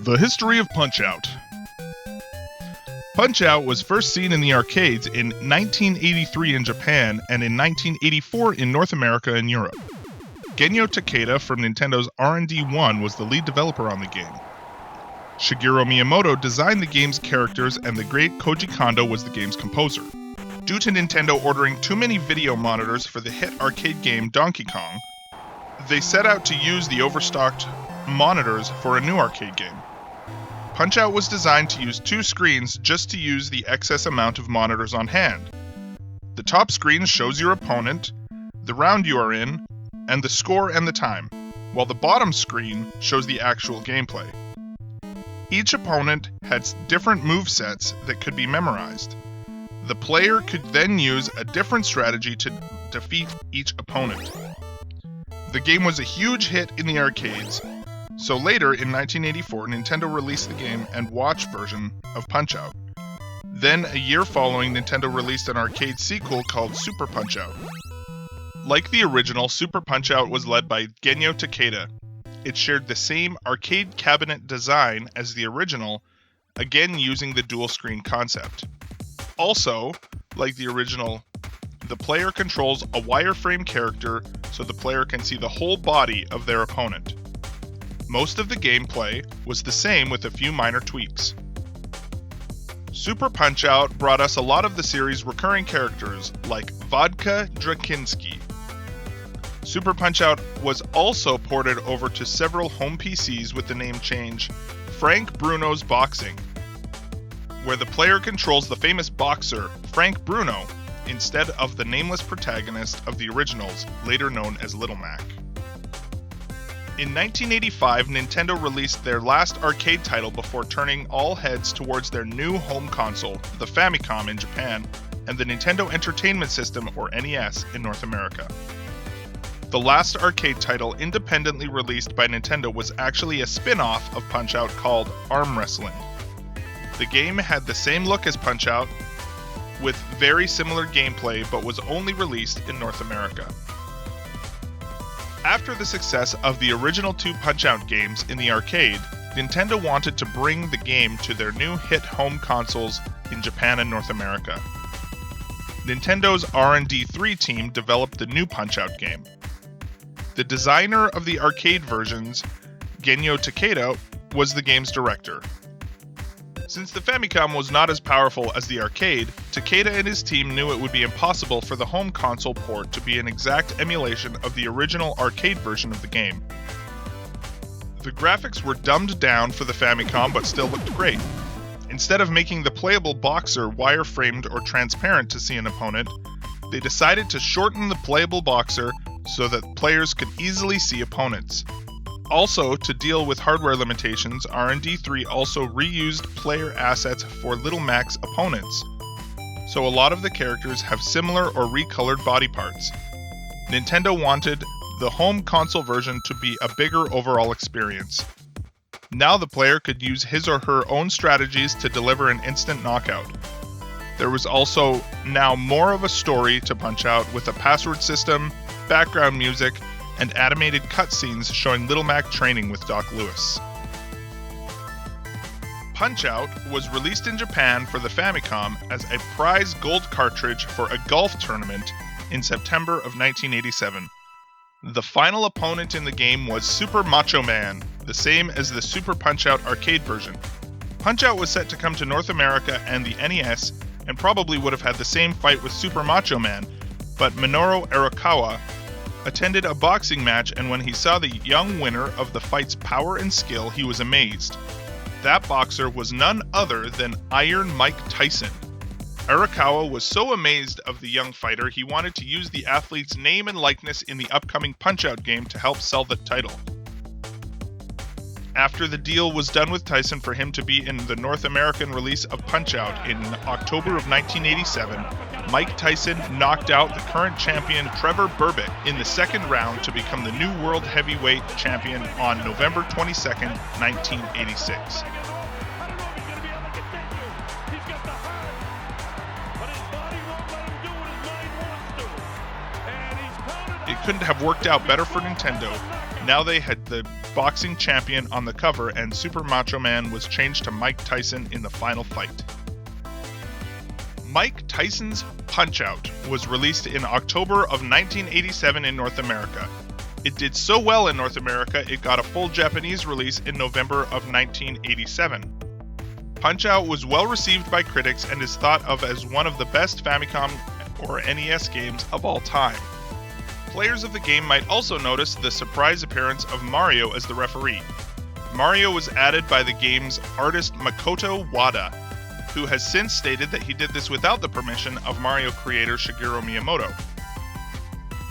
The history of Punch-Out! Punch-Out was first seen in the arcades in 1983 in Japan and in 1984 in North America and Europe. Genyo Takeda from Nintendo's R&D 1 was the lead developer on the game. Shigeru Miyamoto designed the game's characters, and the great Koji Kondo was the game's composer. Due to Nintendo ordering too many video monitors for the hit arcade game Donkey Kong, they set out to use the overstocked monitors for a new arcade game. Punch-Out was designed to use two screens just to use the excess amount of monitors on hand. The top screen shows your opponent, the round you are in, and the score and the time, while the bottom screen shows the actual gameplay. Each opponent had different movesets that could be memorized. The player could then use a different strategy to defeat each opponent. The game was a huge hit in the arcades, so later in 1984 Nintendo released the game and watch version of Punch-Out. Then a year following, Nintendo released an arcade sequel called Super Punch-Out. Like the original, Super Punch-Out was led by Genyo Takeda. It shared the same arcade cabinet design as the original, again using the dual screen concept. Also, like the original, the player controls a wireframe character so the player can see the whole body of their opponent. Most of the gameplay was the same with a few minor tweaks. Super Punch-Out brought us a lot of the series' recurring characters like Vodka Drakinski. Super Punch-Out was also ported over to several home PCs with the name change Frank Bruno's Boxing, where the player controls the famous boxer Frank Bruno instead of the nameless protagonist of the originals, later known as Little Mac. In 1985, Nintendo released their last arcade title before turning all heads towards their new home console, the Famicom in Japan, and the Nintendo Entertainment System, or NES, in North America. The last arcade title independently released by Nintendo was actually a spin-off of Punch-Out called Arm Wrestling. The game had the same look as Punch-Out, with very similar gameplay, but was only released in North America. After the success of the original two Punch-Out games in the arcade, Nintendo wanted to bring the game to their new hit home consoles in Japan and North America. Nintendo's R&D 3 team developed the new Punch-Out game. The designer of the arcade versions, Genyo Takeda, was the game's director. Since the Famicom was not as powerful as the arcade, Takeda and his team knew it would be impossible for the home console port to be an exact emulation of the original arcade version of the game. The graphics were dumbed down for the Famicom but still looked great. Instead of making the playable boxer wireframed or transparent to see an opponent, they decided to shorten the playable boxer so that players could easily see opponents. Also, to deal with hardware limitations, R&D 3 also reused player assets for Little Mac's opponents, so a lot of the characters have similar or recolored body parts. Nintendo wanted the home console version to be a bigger overall experience. Now the player could use his or her own strategies to deliver an instant knockout. There was also now more of a story to Punch-Out with a password system, background music, and animated cutscenes showing Little Mac training with Doc Lewis. Punch-Out was released in Japan for the Famicom as a prize gold cartridge for a golf tournament in September of 1987. The final opponent in the game was Super Macho Man, the same as the Super Punch-Out arcade version. Punch-Out was set to come to North America and the NES, and probably would have had the same fight with Super Macho Man, but Minoru Arakawa attended a boxing match, and when he saw the young winner of the fight's power and skill, he was amazed. That boxer was none other than Iron Mike Tyson. Arakawa was so amazed of the young fighter, he wanted to use the athlete's name and likeness in the upcoming Punch-Out game to help sell the title. After the deal was done with Tyson for him to be in the North American release of Punch-Out in October of 1987, Mike Tyson knocked out the current champion Trevor Berbick in the second round to become the new World Heavyweight Champion on November 22, 1986. It couldn't have worked out better for Nintendo, Now they had the boxing champion on the cover, and Super Macho Man was changed to Mike Tyson in the final fight. Mike Tyson's Punch-Out was released in October of 1987 in North America. It did so well in North America, it got a full Japanese release in November of 1987. Punch-Out was well received by critics and is thought of as one of the best Famicom or NES games of all time. Players of the game might also notice the surprise appearance of Mario as the referee. Mario was added by the game's artist Makoto Wada, who has since stated that he did this without the permission of Mario creator Shigeru Miyamoto.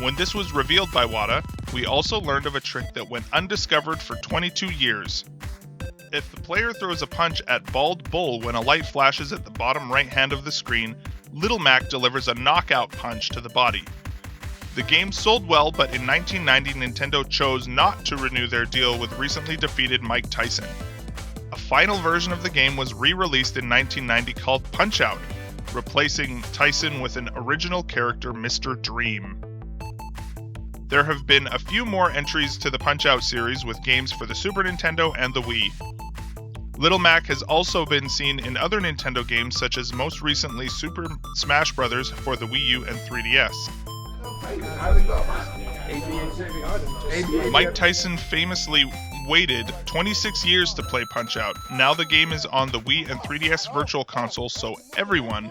When this was revealed by Wada, we also learned of a trick that went undiscovered for 22 years. If the player throws a punch at Bald Bull when a light flashes at the bottom right hand of the screen, Little Mac delivers a knockout punch to the body. The game sold well, but in 1990 Nintendo chose not to renew their deal with recently defeated Mike Tyson. A final version of the game was re-released in 1990 called Punch-Out, replacing Tyson with an original character, Mr. Dream. There have been a few more entries to the Punch-Out series with games for the Super Nintendo and the Wii. Little Mac has also been seen in other Nintendo games, such as most recently Super Smash Bros. For the Wii U and 3DS. Mike Tyson famously waited 26 years to play Punch-Out. Now the game is on the Wii and 3DS Virtual Console, so everyone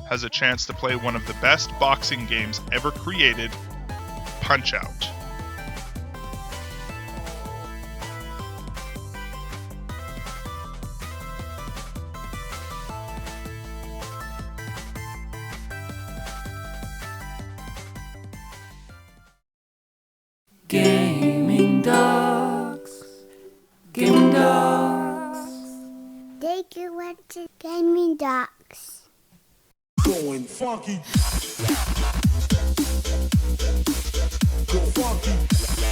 has a chance to play one of the best boxing games ever created, Punch-Out. Gaming Dogs. Gaming Dogs. Take you went to Gaming Dogs. Going funky. Go funky.